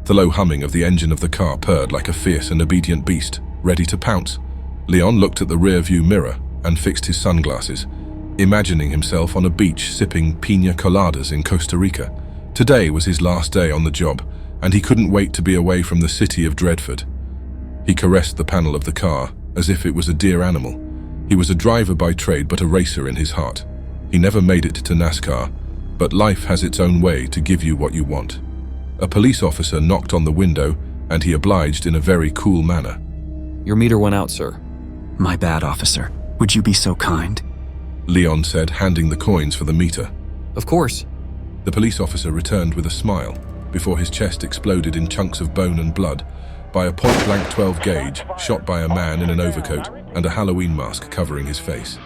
The low humming of the engine of the car purred like a fierce and obedient beast, ready to pounce. Leon looked at the rear-view mirror and fixed his sunglasses, imagining himself on a beach sipping piña coladas in Costa Rica. Today was his last day on the job, and he couldn't wait to be away from the city of Dreadford. He caressed the panel of the car as if it was a dear animal. He was a driver by trade but a racer in his heart. He never made it to NASCAR, but life has its own way to give you what you want. A police officer knocked on the window, and he obliged in a very cool manner. Your meter went out, sir. My bad, officer. Would you be so kind? Leon said, handing the coins for the meter. Of course. The police officer returned with a smile, before his chest exploded in chunks of bone and blood, by a point-blank 12 gauge shot by a man in an overcoat and a Halloween mask covering his face.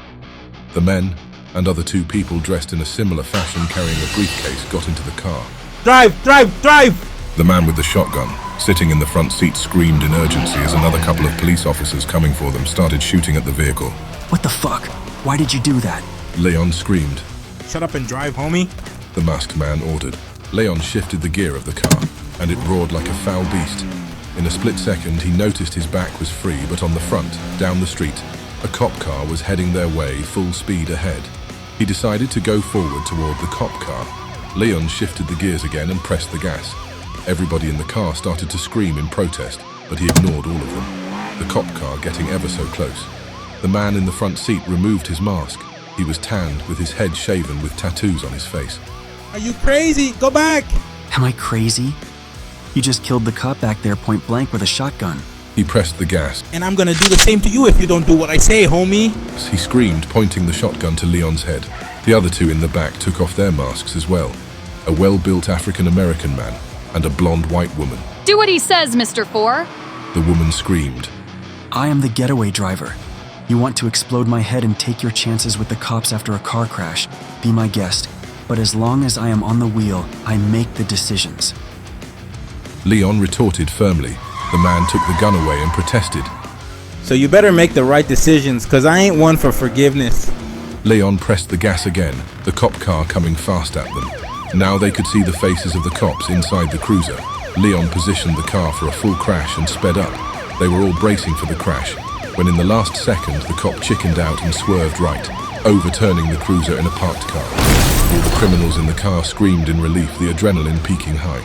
The men and other two people dressed in a similar fashion carrying a briefcase got into the car. Drive! Drive! Drive! The man with the shotgun, sitting in the front seat, screamed in urgency as another couple of police officers coming for them started shooting at the vehicle. What the fuck? Why did you do that? Leon screamed. Shut up and drive, homie. The masked man ordered. Leon shifted the gear of the car, and it roared like a foul beast. In a split second, he noticed his back was free, but on the front, down the street, a cop car was heading their way full speed ahead. He decided to go forward toward the cop car. Leon shifted the gears again and pressed the gas. Everybody in the car started to scream in protest, but he ignored all of them. The cop car getting ever so close. The man in the front seat removed his mask. He was tanned with his head shaven with tattoos on his face. Are you crazy? Go back! Am I crazy? You just killed the cop back there point blank with a shotgun. He pressed the gas. And I'm gonna do the same to you if you don't do what I say, homie. He screamed, pointing the shotgun to Leon's head. The other two in the back took off their masks as well. A well-built African-American man and a blonde white woman. Do what he says, Mr. 4. The woman screamed. I am the getaway driver. You want to explode my head and take your chances with the cops after a car crash. Be my guest. But as long as I am on the wheel, I make the decisions. Leon retorted firmly. The man took the gun away and protested. So you better make the right decisions, cause I ain't one for forgiveness. Leon pressed the gas again, the cop car coming fast at them. Now they could see the faces of the cops inside the cruiser. Leon positioned the car for a full crash and sped up. They were all bracing for the crash, when in the last second the cop chickened out and swerved right, overturning the cruiser in a parked car. All the criminals in the car screamed in relief, the adrenaline peaking high.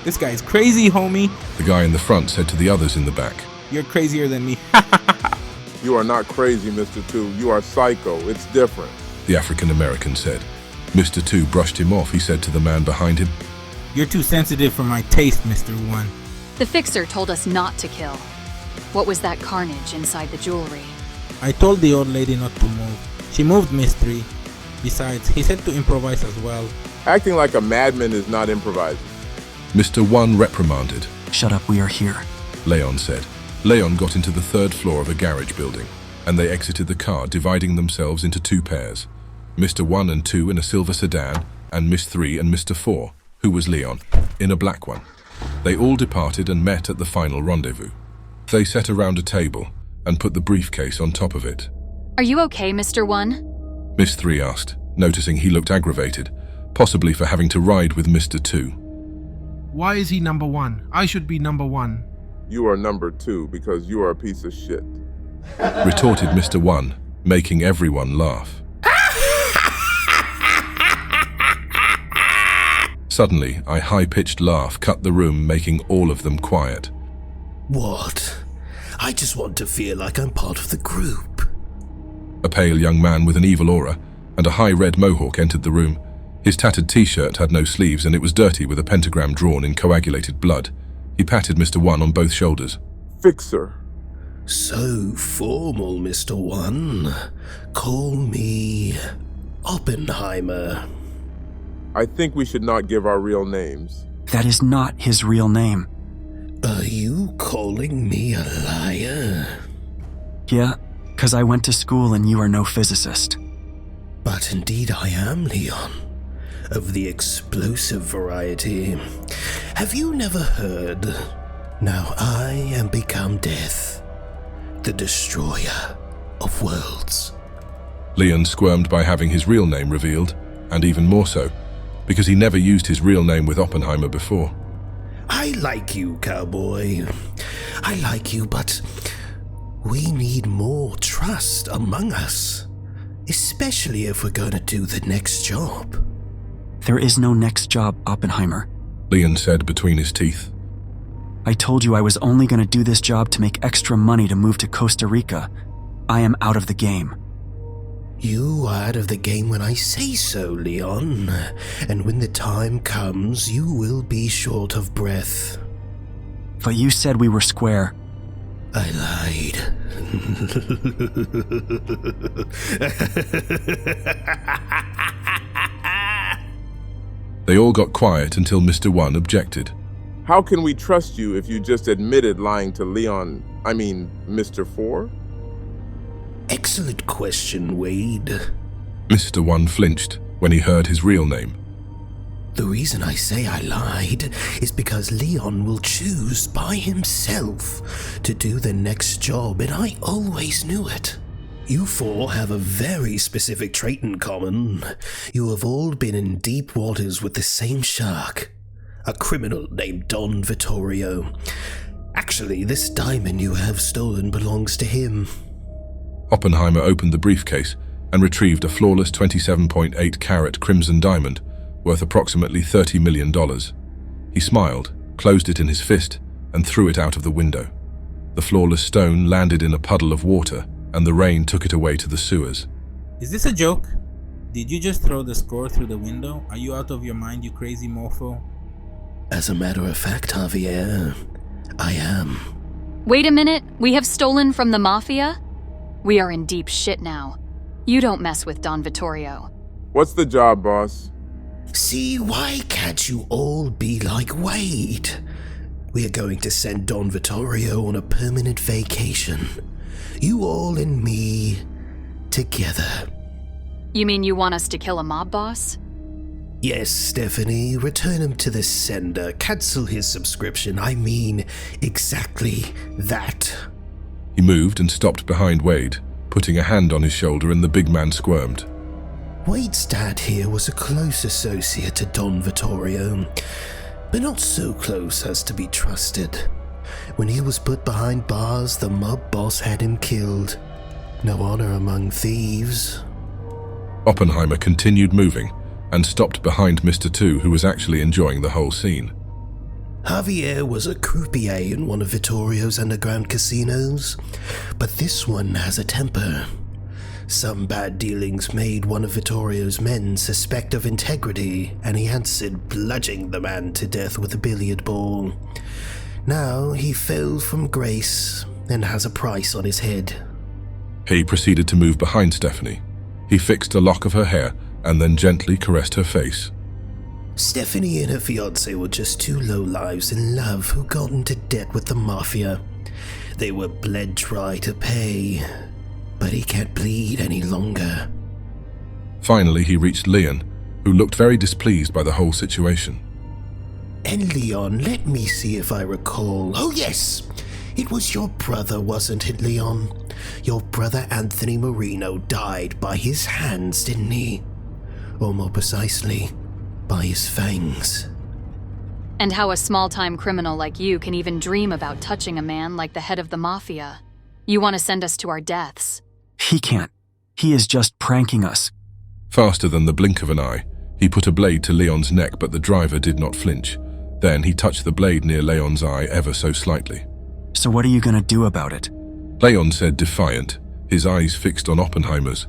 This guy's crazy, homie. The guy in the front said to the others in the back, You're crazier than me. You are not crazy, Mr. 2. You are psycho. It's different. The African-American said. Mr. 2 brushed him off. He said to the man behind him, You're too sensitive for my taste, Mr. 1. The fixer told us not to kill. What was that carnage inside the jewelry? I told the old lady not to move. She moved, Miss 3. Besides, he said to improvise as well. Acting like a madman is not improvising. Mr. 1 reprimanded. Shut up, we are here. Leon said. Leon got into the third floor of a garage building, and they exited the car, dividing themselves into two pairs. Mr. 1 and 2 in a silver sedan, and Miss 3 and Mr. 4, who was Leon, in a black one. They all departed and met at the final rendezvous. They sat around a table and put the briefcase on top of it. Are you okay, Mr. 1? Miss 3 asked, noticing he looked aggravated, possibly for having to ride with Mr. 2. Why is he number 1? I should be number 1. You are number 2 because you are a piece of shit. Retorted Mr. 1, making everyone laugh. Suddenly, a high-pitched laugh cut the room, making all of them quiet. What? I just want to feel like I'm part of the group. A pale young man with an evil aura and a high red mohawk entered the room. His tattered t-shirt had no sleeves and it was dirty with a pentagram drawn in coagulated blood. He patted Mr. 1 on both shoulders. Fixer. So formal, Mr. 1. Call me Oppenheimer. I think we should not give our real names. That is not his real name. Are you calling me a liar? Yeah, 'cause I went to school and you are no physicist. But indeed I am, Leon. Of the explosive variety. Have you never heard? Now I am become death, the destroyer of worlds. Leon squirmed by having his real name revealed, and even more so, because he never used his real name with Oppenheimer before. I like you, cowboy. I like you, but we need more trust among us. Especially if we're gonna do the next job. There is no next job, Oppenheimer. Leon said between his teeth. I told you I was only going to do this job to make extra money to move to Costa Rica. I am out of the game. You are out of the game when I say so, Leon. And when the time comes, you will be short of breath. But you said we were square. I lied. They all got quiet until Mr. One objected. How can we trust you if you just admitted lying to Mr. 4? Excellent question, Wade. Mr. One flinched when he heard his real name. The reason I say I lied is because Leon will choose by himself to do the next job, and I always knew it. You four have a very specific trait in common. You have all been in deep waters with the same shark. A criminal named Don Vittorio. Actually, this diamond you have stolen belongs to him. Oppenheimer opened the briefcase and retrieved a flawless 27.8-carat crimson diamond worth approximately $30 million. He smiled, closed it in his fist, and threw it out of the window. The flawless stone landed in a puddle of water, and the rain took it away to the sewers. Is this a joke? Did you just throw the score through the window? Are you out of your mind, you crazy mofo? As a matter of fact, Javier, I am. Wait a minute, we have stolen from the Mafia? We are in deep shit now. You don't mess with Don Vittorio. What's the job, boss? See, why can't you all be like Wade? We are going to send Don Vittorio on a permanent vacation. You all and me together. You mean you want us to kill a mob boss? Yes, Stephanie, return him to the sender. Cancel his subscription. I mean, exactly that. He moved and stopped behind Wade, putting a hand on his shoulder, and the big man squirmed. Wade's dad here was a close associate to Don Vittorio, but not so close as to be trusted. When he was put behind bars, the mob boss had him killed. No honor among thieves. Oppenheimer continued moving and stopped behind Mr. 2, who was actually enjoying the whole scene. Javier was a croupier in one of Vittorio's underground casinos, but this one has a temper. Some bad dealings made one of Vittorio's men suspect of integrity, and he answered, bludgeoning the man to death with a billiard ball. Now he fell from grace and has a price on his head. He proceeded to move behind Stephanie. He fixed a lock of her hair and then gently caressed her face. Stephanie and her fiancé were just two lowlives in love who got into debt with the Mafia. They were bled dry to pay, but he can't bleed any longer. Finally, he reached Leon, who looked very displeased by the whole situation. And Leon, let me see if I recall. Oh yes, it was your brother, wasn't it, Leon? Your brother Anthony Marino died by his hands, didn't he? Or more precisely, by his fangs. And how a small-time criminal like you can even dream about touching a man like the head of the Mafia. You want to send us to our deaths. He can't. He is just pranking us. Faster than the blink of an eye, he put a blade to Leon's neck, but the driver did not flinch. Then he touched the blade near Leon's eye ever so slightly. So what are you going to do about it? Leon said, defiant, his eyes fixed on Oppenheimer's.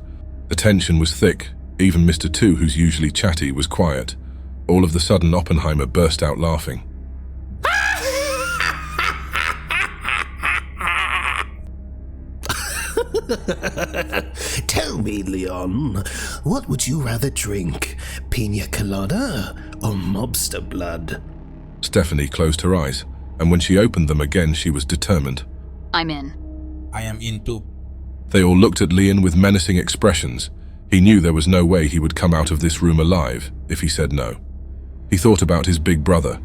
The tension was thick. Even Mr. 2, who's usually chatty, was quiet. All of the sudden, Oppenheimer burst out laughing. Tell me, Leon, what would you rather drink, pina colada or mobster blood? Stephanie closed her eyes, and when she opened them again, she was determined. I'm in. I am in too. They all looked at Leon with menacing expressions. He knew there was no way he would come out of this room alive if he said no. He thought about his big brother.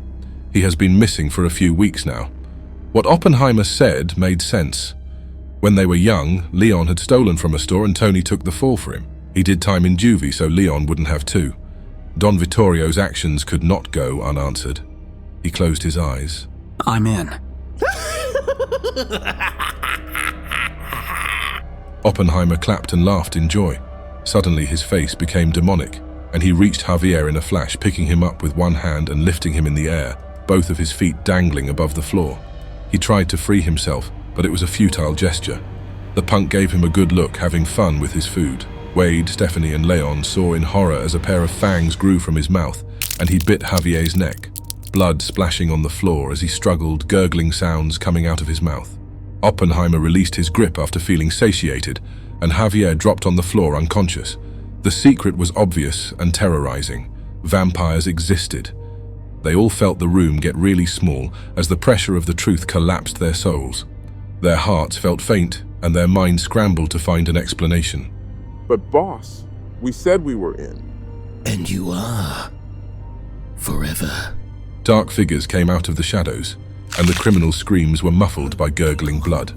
He has been missing for a few weeks now. What Oppenheimer said made sense. When they were young, Leon had stolen from a store and Tony took the fall for him. He did time in juvie so Leon wouldn't have to. Don Vittorio's actions could not go unanswered. He closed his eyes. I'm in. Oppenheimer clapped and laughed in joy. Suddenly his face became demonic, and he reached Javier in a flash, picking him up with one hand and lifting him in the air, both of his feet dangling above the floor. He tried to free himself, but it was a futile gesture. The punk gave him a good look, having fun with his food. Wade, Stephanie, and Leon saw in horror as a pair of fangs grew from his mouth, and he bit Javier's neck, blood splashing on the floor as he struggled, gurgling sounds coming out of his mouth. Oppenheimer released his grip after feeling satiated, and Javier dropped on the floor unconscious. The secret was obvious and terrorizing. Vampires existed. They all felt the room get really small as the pressure of the truth collapsed their souls. Their hearts felt faint, and their minds scrambled to find an explanation. But boss, we said we were in. And you are. Forever. Dark figures came out of the shadows, and the criminals' screams were muffled by gurgling blood.